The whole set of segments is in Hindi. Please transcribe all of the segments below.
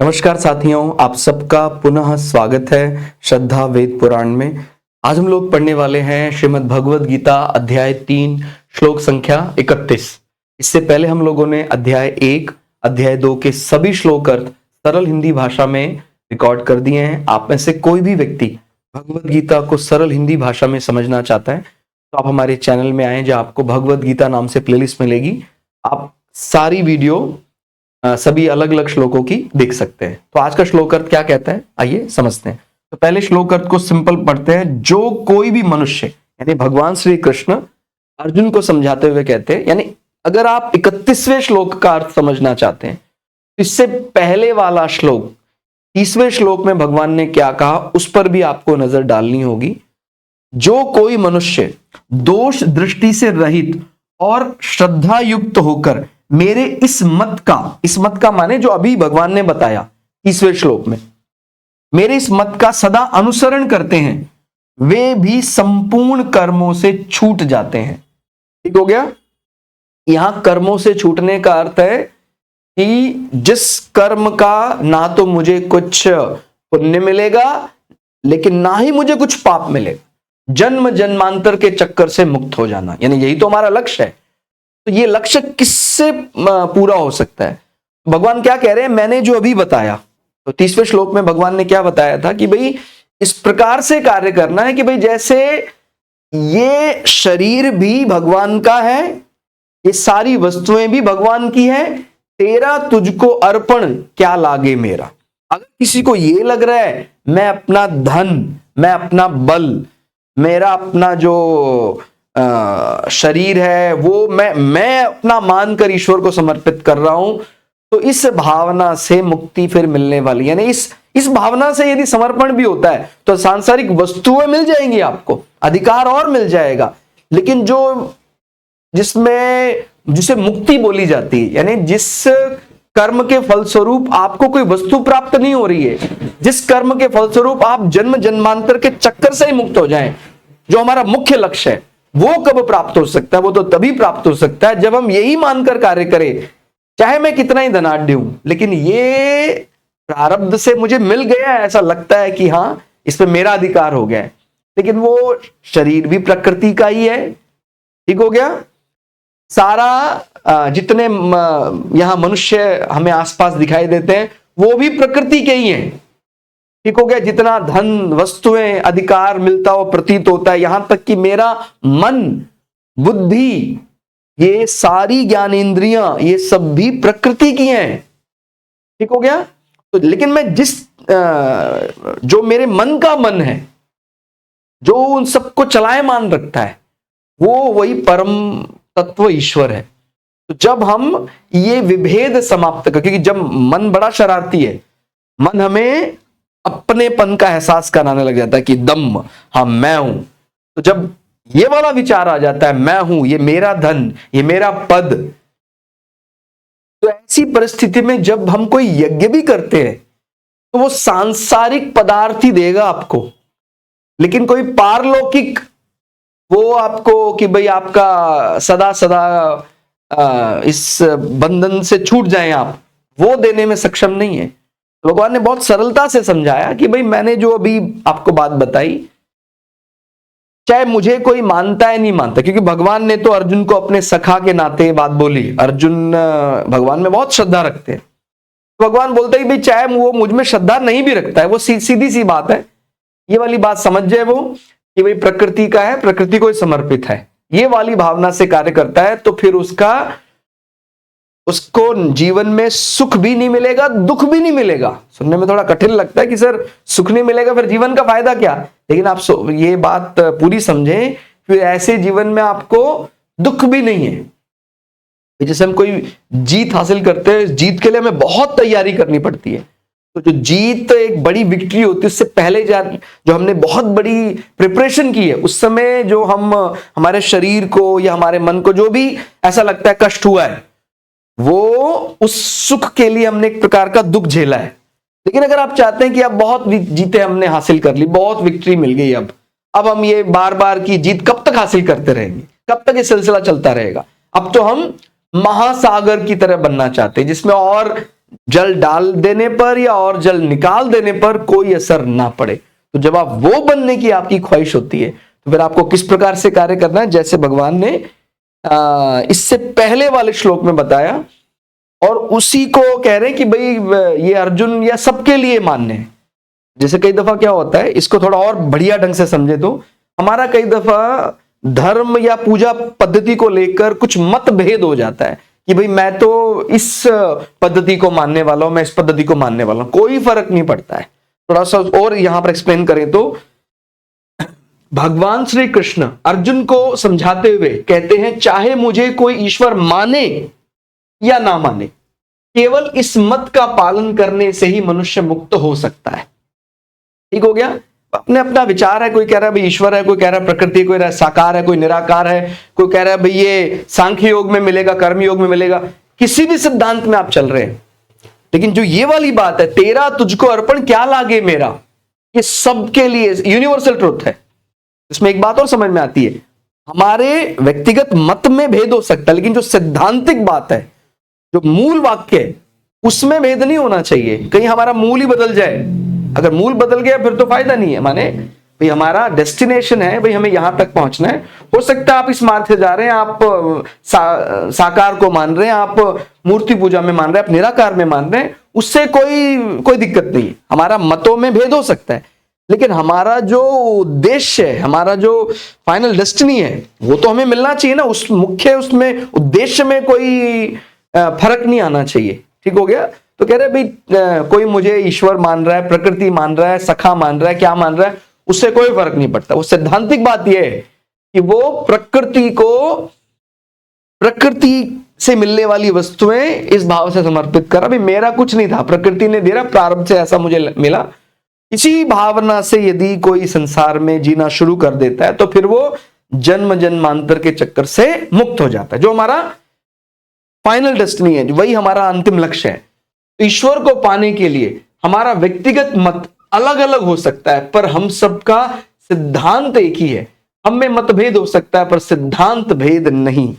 नमस्कार साथियों, आप सबका पुनः स्वागत है श्रद्धा वेद पुराण में। आज हम लोग पढ़ने वाले हैं श्रीमद् भगवद गीता अध्याय 3 श्लोक संख्या 31। इससे पहले हम लोगों ने अध्याय 1, अध्याय 2 के सभी श्लोक अर्थ सरल हिंदी भाषा में रिकॉर्ड कर दिए हैं। आप में से कोई भी व्यक्ति भगवद गीता को सरल हिंदी भाषा में समझना चाहता है तो आप हमारे चैनल में आए, जहां आपको भगवद गीता नाम से प्लेलिस्ट मिलेगी। आप सारी वीडियो सभी अलग अलग श्लोकों की देख सकते हैं। तो आज का श्लोक अर्थ क्या कहता है, आइए समझते हैं। तो पहले श्लोक अर्थ को सिंपल पढ़ते हैं। जो कोई भी मनुष्य, यानी भगवान श्री कृष्ण अर्जुन को समझाते हुए कहते हैं, यानी अगर आप 31वें श्लोक का अर्थ समझना चाहते हैं तो इससे पहले वाला श्लोक 30वें श्लोक में भगवान ने क्या कहा उस पर भी आपको नजर डालनी होगी। जो कोई मनुष्य दोष दृष्टि से रहित और श्रद्धा युक्त होकर मेरे इस मत का माने जो अभी भगवान ने बताया 30वें श्लोक में, मेरे इस मत का सदा अनुसरण करते हैं, वे भी संपूर्ण कर्मों से छूट जाते हैं। ठीक हो गया। यहां कर्मों से छूटने का अर्थ है कि जिस कर्म का ना तो मुझे कुछ पुण्य मिलेगा लेकिन ना ही मुझे कुछ पाप मिलेगा, जन्म जन्मांतर के चक्कर से मुक्त हो जाना, यानी यही तो हमारा लक्ष्य है। तो ये लक्ष्य किससे पूरा हो सकता है? भगवान क्या कह रहे हैं, मैंने जो अभी बताया। तो 30वें श्लोक में भगवान ने क्या बताया था कि भाई इस प्रकार से कार्य करना है कि भाई जैसे ये शरीर भी भगवान का है, ये सारी वस्तुएं भी भगवान की है, तेरा तुझको अर्पण क्या लागे मेरा। अगर किसी को ये लग रहा है मैं अपना धन, मैं अपना बल, मेरा अपना जो शरीर है वो मैं अपना मानकर ईश्वर को समर्पित कर रहा हूं, तो इस भावना से मुक्ति फिर मिलने वाली, यानी इस भावना से यदि समर्पण भी होता है तो सांसारिक वस्तुएं मिल जाएंगी, आपको अधिकार और मिल जाएगा। लेकिन जिसे मुक्ति बोली जाती है, यानी जिस कर्म के फलस्वरूप आपको कोई वस्तु प्राप्त नहीं हो रही है, जिस कर्म के फलस्वरूप आप जन्म जन्मांतर के चक्कर से ही मुक्त हो जाएं, जो हमारा मुख्य लक्ष्य है, वो कब प्राप्त हो सकता है? वो तो तभी प्राप्त हो सकता है जब हम यही मानकर कार्य करें, चाहे मैं कितना ही धनाढ्य हूं, लेकिन ये प्रारब्ध से मुझे मिल गया है, ऐसा लगता है कि हाँ इस पे मेरा अधिकार हो गया है। लेकिन वो शरीर भी प्रकृति का ही है। ठीक हो गया। सारा जितने यहां मनुष्य हमें आसपास दिखाई देते हैं वो भी प्रकृति के ही हैं। ठीक हो गया। जितना धन, वस्तुएं, अधिकार मिलता हो प्रतीत होता है, यहां तक कि मेरा मन, बुद्धि, ये सारी ज्ञानेंद्रियां, ये सब भी प्रकृति की हैं। ठीक हो गया। तो लेकिन मैं जो मेरे मन का मन है, जो उन सबको चलायमान रखता है, वो वही परम तत्व ईश्वर है। तो जब हम ये विभेद समाप्त कर, क्योंकि जब मन बड़ा शरारती है, मन हमें अपनेपन का एहसास कराने लग जाता है कि दम, हाँ मैं हूं। तो जब ये वाला विचार आ जाता है मैं हूं, ये मेरा धन, ये मेरा पद, तो ऐसी परिस्थिति में जब हम कोई यज्ञ भी करते हैं तो वो सांसारिक पदार्थ ही देगा आपको, लेकिन कोई पारलौकिक वो आपको कि भाई आपका सदा सदा इस बंधन से छूट जाएं आप, वो देने में सक्षम नहीं है। भगवान ने बहुत सरलता से समझाया कि भाई मैंने जो अभी आपको बात बताई, चाहे मुझे कोई मानता है नहीं मानता, क्योंकि भगवान ने तो अर्जुन को अपने सखा के नाते बात बोली। अर्जुन भगवान में बहुत श्रद्धा रखते हैं। भगवान बोलते हैं कि भाई चाहे वो मुझ में श्रद्धा नहीं भी रखता है, वो सीधी सी बात है, ये वाली बात समझ जाए वो कि भाई प्रकृति का है, प्रकृति को समर्पित है, ये वाली भावना से कार्य करता है, तो फिर उसको जीवन में सुख भी नहीं मिलेगा, दुख भी नहीं मिलेगा। सुनने में थोड़ा कठिन लगता है कि सर सुख नहीं मिलेगा फिर जीवन का फायदा क्या, लेकिन आप ये बात पूरी समझें, फिर ऐसे जीवन में आपको दुख भी नहीं है। जैसे हम कोई जीत हासिल करते हैं, जीत के लिए हमें बहुत तैयारी करनी पड़ती है। तो जो जीत एक बड़ी विक्ट्री होती है, उससे पहले जो हमने बहुत बड़ी प्रिपरेशन की है, उस समय जो हम हमारे शरीर को या हमारे मन को जो भी ऐसा लगता है कष्ट हुआ है, वो उस सुख के लिए हमने एक प्रकार का दुख झेला है। लेकिन अगर आप चाहते हैं कि अब बहुत जीते हमने हासिल कर ली, बहुत विक्ट्री मिल गई, अब हम ये बार बार की जीत कब तक हासिल करते रहेंगे, कब तक ये सिलसिला चलता रहेगा? अब तो हम महासागर की तरह बनना चाहते हैं, जिसमें और जल डाल देने पर या और जल निकाल देने पर कोई असर ना पड़े। तो जब आप वो बनने की आपकी ख्वाहिश होती है तो फिर आपको किस प्रकार से कार्य करना है, जैसे भगवान ने इससे पहले वाले श्लोक में बताया, और उसी को कह रहे हैं कि भाई ये अर्जुन या सबके लिए मान्य है। जैसे कई दफा क्या होता है, इसको थोड़ा और बढ़िया ढंग से समझे तो हमारा कई दफा धर्म या पूजा पद्धति को लेकर कुछ मतभेद हो जाता है कि भाई मैं तो इस पद्धति को मानने वाला हूं, मैं इस पद्धति को मानने वाला हूं, कोई फर्क नहीं पड़ता है। थोड़ा सा और यहां पर एक्सप्लेन करें तो भगवान श्री कृष्ण अर्जुन को समझाते हुए कहते हैं, चाहे मुझे कोई ईश्वर माने या ना माने, केवल इस मत का पालन करने से ही मनुष्य मुक्त हो सकता है। ठीक हो गया। अपने अपना विचार है, कोई कह रहा है भाई ईश्वर है, कोई कह रहा है प्रकृति, कोई कह रहा है साकार है, कोई निराकार है, कोई कह रहा है भाई ये सांख्य योग में मिलेगा, कर्म योग में मिलेगा। किसी भी सिद्धांत में आप चल रहे हैं, लेकिन जो ये वाली बात है, तेरा तुझको अर्पण क्या लागे मेरा, ये सबके लिए यूनिवर्सल ट्रुथ है। इसमें एक बात और समझ में आती है, हमारे व्यक्तिगत मत में भेद हो सकता है, लेकिन जो सैद्धांतिक बात है, जो मूल वाक्य है, उसमें भेद नहीं होना चाहिए। कहीं हमारा मूल ही बदल जाए, अगर मूल बदल गया फिर तो फायदा नहीं है। माने भाई हमारा डेस्टिनेशन है, भाई हमें यहां तक पहुंचना है। हो सकता है आप इस मार्ग से जा रहे हैं, आप साकार को मान रहे हैं, आप मूर्ति पूजा में मान रहे हैं, आप निराकार में मान रहे हैं, उससे कोई दिक्कत नहीं है। हमारा मतों में भेद हो सकता है, लेकिन हमारा जो उद्देश्य है, हमारा जो फाइनल डेस्टिनी है, वो तो हमें मिलना चाहिए ना। उस मुख्य उसमें उद्देश्य में कोई फर्क नहीं आना चाहिए। ठीक हो गया। तो कह रहे भाई कोई मुझे ईश्वर मान रहा है, प्रकृति मान रहा है, सखा मान रहा है, क्या मान रहा है, उससे कोई फर्क नहीं पड़ता। वो सैद्धांतिक बात यह है कि वो प्रकृति से मिलने वाली वस्तुएं इस भाव से समर्पित करा, भाई मेरा कुछ नहीं था, प्रकृति ने दिया, प्रारंभ से ऐसा मुझे मिला। इसी भावना से यदि कोई संसार में जीना शुरू कर देता है तो फिर वो जन्म जन्मांतर के चक्कर से मुक्त हो जाता है। जो हमारा फाइनल डेस्टिनी है, वही हमारा अंतिम लक्ष्य है। ईश्वर को पाने के लिए हमारा व्यक्तिगत मत अलग अलग हो सकता है, पर हम सबका सिद्धांत एक ही है। हम में मतभेद हो सकता है, पर सिद्धांत भेद नहीं।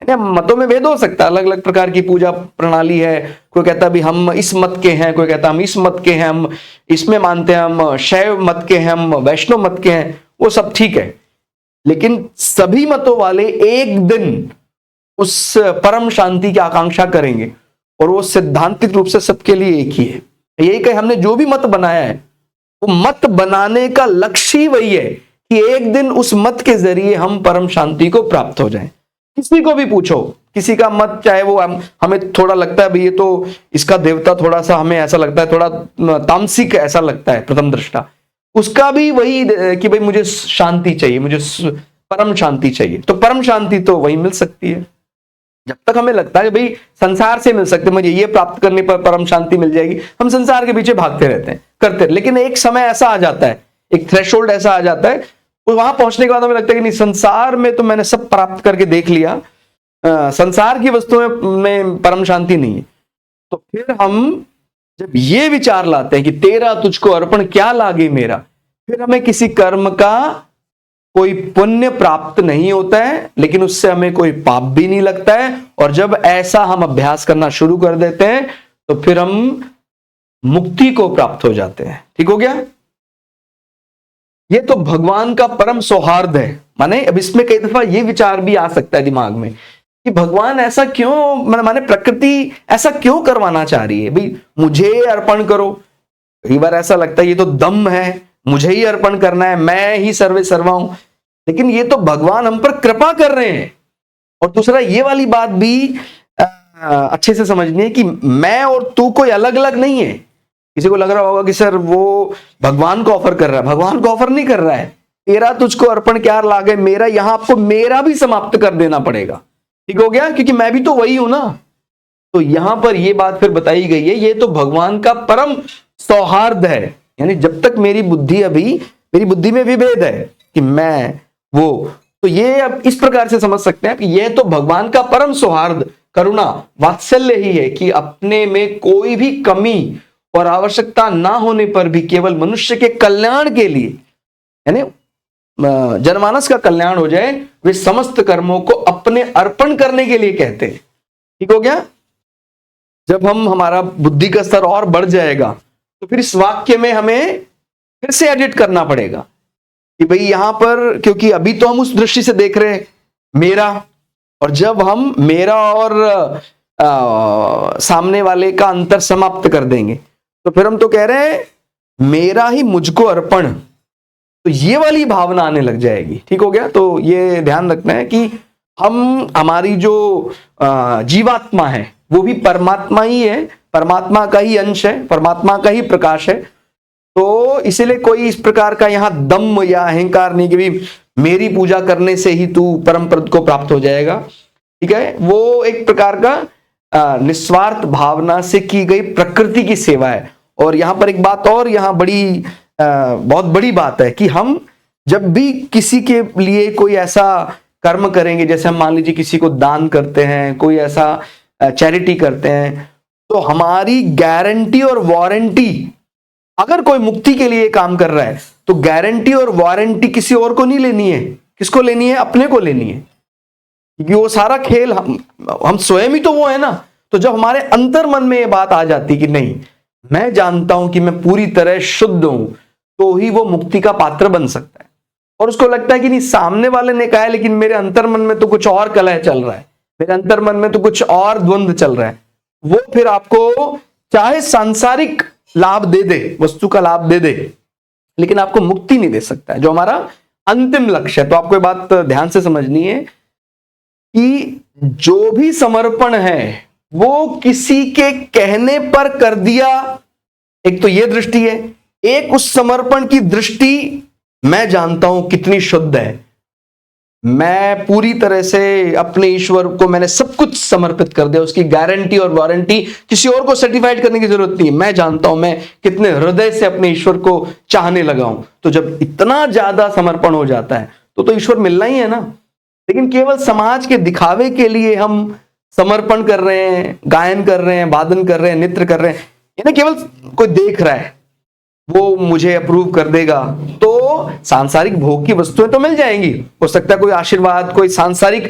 मतों में भेद हो सकता है, अलग अलग प्रकार की पूजा प्रणाली है। कोई कहता है भी हम इस मत के हैं, कोई कहता है हम इस मत के हैं, हम इसमें मानते हैं, हम शैव मत के हैं, हम वैष्णव मत के हैं, वो सब ठीक है। लेकिन सभी मतों वाले एक दिन उस परम शांति की आकांक्षा करेंगे, और वो सिद्धांतिक रूप से सबके लिए एक ही है। यही कहे, हमने जो भी मत बनाया है, वो मत बनाने का लक्ष्य ही वही है कि एक दिन उस मत के जरिए हम परम शांति को प्राप्त हो जाएं। किसी को भी पूछो, किसी का मत, चाहे वो हमें थोड़ा लगता है भाई ये तो इसका देवता थोड़ा सा हमें ऐसा लगता है, थोड़ा तामसिक ऐसा लगता है प्रथम दृष्टा, उसका भी वही कि भाई मुझे शांति चाहिए, मुझे परम शांति चाहिए। तो परम शांति तो वही मिल सकती है। जब तक हमें लगता है भाई संसार से मिल सकते, मुझे ये प्राप्त करने पर परम शांति मिल जाएगी, हम संसार के पीछे भागते रहते हैं, करते हैं। लेकिन एक समय ऐसा आ जाता है, एक थ्रेशोल्ड ऐसा आ जाता है, तो वहां पहुंचने के बाद हमें लगता है कि नहीं, संसार में तो मैंने सब प्राप्त करके देख लिया, संसार की वस्तुओं में परम शांति नहीं है। तो फिर हम जब ये विचार लाते हैं कि तेरा तुझको अर्पण क्या लागे मेरा, फिर हमें किसी कर्म का कोई पुण्य प्राप्त नहीं होता है, लेकिन उससे हमें कोई पाप भी नहीं लगता है। और जब ऐसा हम अभ्यास करना शुरू कर देते हैं तो फिर हम मुक्ति को प्राप्त हो जाते हैं। ठीक हो गया। ये तो भगवान का परम सौहार्द है। माने अब इसमें कई दफा ये विचार भी आ सकता है दिमाग में कि भगवान ऐसा क्यों, माने प्रकृति ऐसा क्यों करवाना चाह रही है, भाई मुझे अर्पण करो। कई बार ऐसा लगता है ये तो दम है, मुझे ही अर्पण करना है, मैं ही सर्वे सर्वा हूं। लेकिन ये तो भगवान हम पर कृपा कर रहे हैं। और दूसरा ये वाली बात भी अच्छे से समझनी है कि मैं और तू कोई अलग अलग नहीं है। किसी को लग रहा होगा कि सर वो भगवान को ऑफर कर रहा है, भगवान को ऑफर नहीं कर रहा है। तेरा तुझको अर्पण क्या लागे मेरा, यहां आपको मेरा भी समाप्त कर देना पड़ेगा। ठीक हो गया, क्योंकि मैं भी तो वही हूं ना। तो यहां पर यह बात फिर बताई गई है, ये तो भगवान का परम सौहार्द है। यानी जब तक मेरी बुद्धि में भी भेद है कि मैं वो, तो ये अब इस प्रकार से समझ सकते हैं कि यह तो भगवान का परम सौहार्द, करुणा, वात्सल्य ही है कि अपने में कोई भी कमी और आवश्यकता ना होने पर भी केवल मनुष्य के कल्याण के लिए, यानी जनमानस का कल्याण हो जाए, वे समस्त कर्मों को अपने अर्पण करने के लिए कहते हैं। ठीक हो गया। जब हम हमारा बुद्धि का स्तर और बढ़ जाएगा तो फिर इस वाक्य में हमें फिर से एडिट करना पड़ेगा कि भाई यहां पर, क्योंकि अभी तो हम उस दृष्टि से देख रहे हैं मेरा, और जब हम मेरा और सामने वाले का अंतर समाप्त कर देंगे तो फिर हम तो कह रहे हैं मेरा ही मुझको अर्पण, तो ये वाली भावना आने लग जाएगी। ठीक हो गया। तो ये ध्यान रखना है कि हम, हमारी जो जीवात्मा है वो भी परमात्मा ही है, परमात्मा का ही अंश है, परमात्मा का ही प्रकाश है। तो इसीलिए कोई इस प्रकार का यहां दम या अहंकार नहीं कि भी मेरी पूजा करने से ही तू परम पद को प्राप्त हो जाएगा। ठीक है, वो एक प्रकार का निस्वार्थ भावना से की गई प्रकृति की सेवा है। और यहां पर एक बात और, यहां बड़ी बहुत बड़ी बात है कि हम जब भी किसी के लिए कोई ऐसा कर्म करेंगे, जैसे हम मान लीजिए किसी को दान करते हैं, कोई ऐसा चैरिटी करते हैं, तो हमारी गारंटी और वारंटी, अगर कोई मुक्ति के लिए काम कर रहा है तो गारंटी और वारंटी किसी और को नहीं लेनी है। किसको लेनी है? अपने को लेनी है, क्योंकि वो सारा खेल हम स्वयं ही तो वो है ना। तो जब हमारे अंतर मन में ये बात आ जाती कि नहीं, मैं जानता हूं कि मैं पूरी तरह शुद्ध हूं, तो ही वो मुक्ति का पात्र बन सकता है। और उसको लगता है कि नहीं, सामने वाले ने कहा है लेकिन मेरे अंतर मन में तो कुछ और कलह चल रहा है, मेरे अंतर मन में तो कुछ और द्वंद्व चल रहा है, वो फिर आपको चाहे सांसारिक लाभ दे दे, वस्तु का लाभ दे दे, लेकिन आपको मुक्ति नहीं दे सकता है, जो हमारा अंतिम लक्ष्य है। तो आपको ये बात ध्यान से समझनी है कि जो भी समर्पण है वो किसी के कहने पर कर दिया, एक तो ये दृष्टि है, एक उस समर्पण की दृष्टि मैं जानता हूं कितनी शुद्ध है, मैं पूरी तरह से अपने ईश्वर को मैंने सब कुछ समर्पित कर दिया, उसकी गारंटी और वारंटी किसी और को सर्टिफाइड करने की जरूरत नहीं, मैं जानता हूं मैं कितने हृदय से अपने ईश्वर को चाहने लगा हूं। तो जब इतना ज्यादा समर्पण हो जाता है तो ईश्वर मिलना ही है ना। लेकिन केवल समाज के दिखावे के लिए हम समर्पण कर रहे हैं, गायन कर रहे हैं, वादन कर रहे हैं, नृत्य कर रहे हैं, इन्हें केवल कोई देख रहा है, वो मुझे अप्रूव कर देगा, तो सांसारिक भोग की वस्तुएं तो मिल जाएंगी, हो सकता है कोई आशीर्वाद, कोई सांसारिक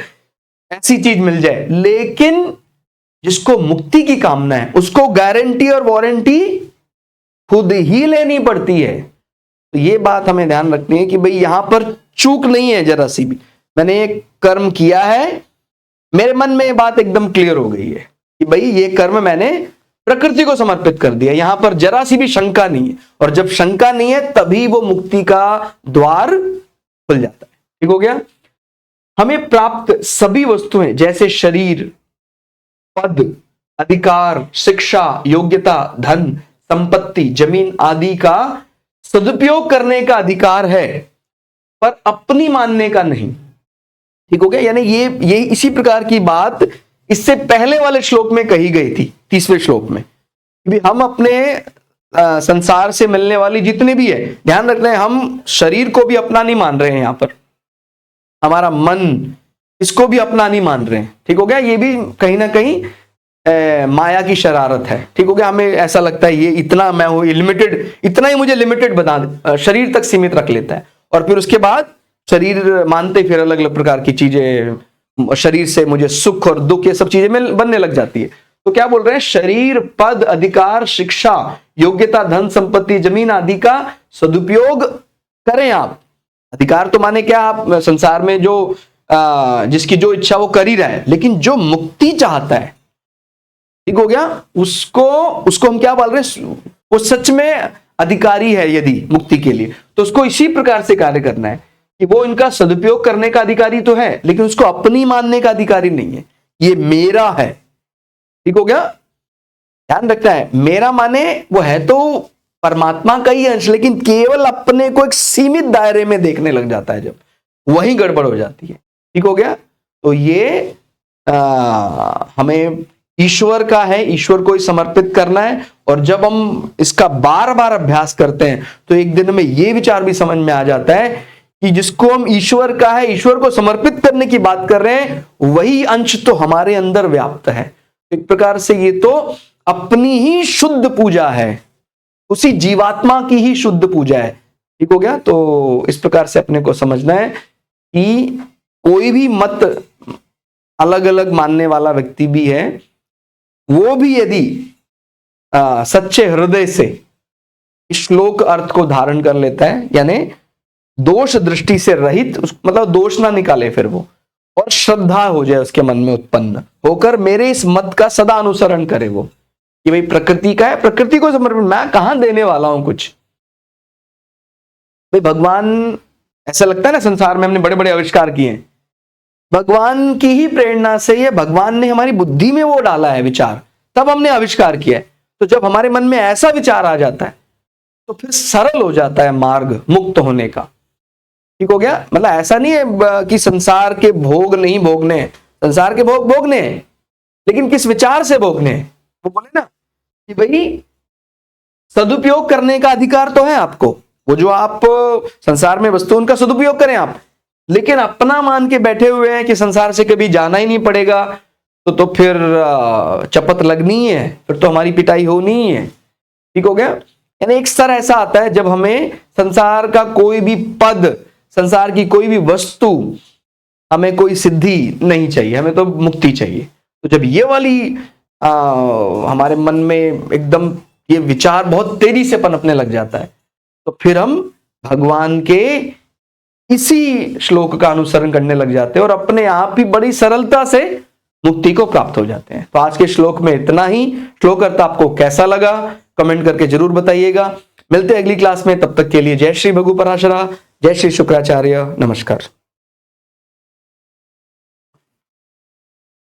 ऐसी चीज मिल जाए, लेकिन जिसको मुक्ति की कामना है उसको गारंटी और वारंटी खुद ही लेनी पड़ती है। तो ये बात हमें ध्यान रखनी है कि भाई यहां पर चूक नहीं है जरा सी भी। मैंने एक कर्म किया है, मेरे मन में ये बात एकदम क्लियर हो गई है कि भाई ये कर्म मैंने प्रकृति को समर्पित कर दिया, यहां पर जरा सी भी शंका नहीं है। और जब शंका नहीं है तभी वो मुक्ति का द्वार खुल जाता है। ठीक हो गया। हमें प्राप्त सभी वस्तुएं जैसे शरीर, पद, अधिकार, शिक्षा, योग्यता, धन, संपत्ति, जमीन आदि का सदुपयोग करने का अधिकार है, पर अपनी मानने का नहीं। ठीक हो गया। यानी ये इसी प्रकार की बात इससे पहले वाले श्लोक में कही गई थी, 30वें श्लोक में, कि हम अपने संसार से मिलने वाली जितने भी है, ध्यान रखना है हम शरीर को भी अपना नहीं मान रहे हैं, यहां पर हमारा मन इसको भी अपना नहीं मान रहे हैं। ठीक हो गया। ये भी कहीं ना कहीं माया की शरारत है। ठीक हो गया। हमें ऐसा लगता है ये इतना मैं हूं लिमिटेड, इतना ही मुझे लिमिटेड बता, शरीर तक सीमित रख लेता है, और फिर उसके बाद शरीर मानते फिर अलग अलग प्रकार की चीजें, शरीर से मुझे सुख और दुख ये सब चीजें बनने लग जाती है। तो क्या बोल रहे हैं? शरीर, पद, अधिकार, शिक्षा, योग्यता, धन, संपत्ति, जमीन आदि का सदुपयोग करें आप। अधिकार तो माने क्या, आप संसार में जो जिसकी जो इच्छा वो कर ही रहा है, लेकिन जो मुक्ति चाहता है, ठीक हो गया, उसको हम क्या बोल रहे हैं? वो सच में अधिकारी है यदि मुक्ति के लिए, तो उसको इसी प्रकार से कार्य करना है कि वो इनका सदुपयोग करने का अधिकारी तो है, लेकिन उसको अपनी मानने का अधिकारी नहीं है। ये मेरा है। ठीक हो गया। ध्यान रखना है, मेरा माने वो है तो परमात्मा का ही अंश, लेकिन केवल अपने को एक सीमित दायरे में देखने लग जाता है, जब वही गड़बड़ हो जाती है। ठीक हो गया। तो ये हमें ईश्वर का है, ईश्वर को ही समर्पित करना है। और जब हम इसका बार बार अभ्यास करते हैं तो एक दिन में ये विचार भी समझ में आ जाता है कि जिसको हम ईश्वर का है, ईश्वर को समर्पित करने की बात कर रहे हैं, वही अंश तो हमारे अंदर व्याप्त है। एक प्रकार से ये तो अपनी ही शुद्ध पूजा है, उसी जीवात्मा की ही शुद्ध पूजा है। ठीक हो गया। तो इस प्रकार से अपने को समझना है कि कोई भी मत अलग अलग मानने वाला व्यक्ति भी है, वो भी यदि सच्चे हृदय से इस श्लोक अर्थ को धारण कर लेता है, यानी दोष दृष्टि से रहित, मतलब दोष ना निकाले फिर वो, और श्रद्धा हो जाए उसके मन में उत्पन्न होकर मेरे इस मत का सदा अनुसरण करे वो, कि भाई प्रकृति का है, प्रकृति को समर्पण, मैं कहां देने वाला हूं कुछ। भाई भगवान, ऐसा लगता है ना संसार में हमने बड़े बड़े आविष्कार किए हैं, भगवान की ही प्रेरणा से, ये भगवान ने हमारी बुद्धि में वो डाला है विचार, तब हमने आविष्कार किया है। तो जब हमारे मन में ऐसा विचार आ जाता है तो फिर सरल हो जाता है मार्ग मुक्त होने का। ठीक हो गया? मतलब ऐसा नहीं है कि संसार के भोग नहीं भोगने, संसार के भोग भोगने, लेकिन किस विचार से भोगने। वो बोले ना कि भाई सदुपयोग करने का अधिकार तो है आपको, वो जो आप संसार में वस्तु उनका सदुपयोग करें आप, लेकिन अपना मान के बैठे हुए हैं कि संसार से कभी जाना ही नहीं पड़ेगा, तो फिर चपत लगनी है, फिर तो हमारी पिटाई होनी ही है। ठीक हो गया? यानी एक स्तर ऐसा आता है जब हमें संसार का कोई भी पद, संसार की कोई भी वस्तु, हमें कोई सिद्धि नहीं चाहिए, हमें तो मुक्ति चाहिए। तो जब ये वाली हमारे मन में एकदम ये विचार बहुत तेजी से पनपने लग जाता है, तो फिर हम भगवान के इसी श्लोक का अनुसरण करने लग जाते हैं और अपने आप ही बड़ी सरलता से मुक्ति को प्राप्त हो जाते हैं। तो आज के श्लोक में इतना ही। श्लोक अर्थ आपको कैसा लगा कमेंट करके जरूर बताइएगा। मिलते हैं अगली क्लास में, तब तक के लिए जय श्री भगु पराशरा, जय श्री शुक्राचार्य, नमस्कार।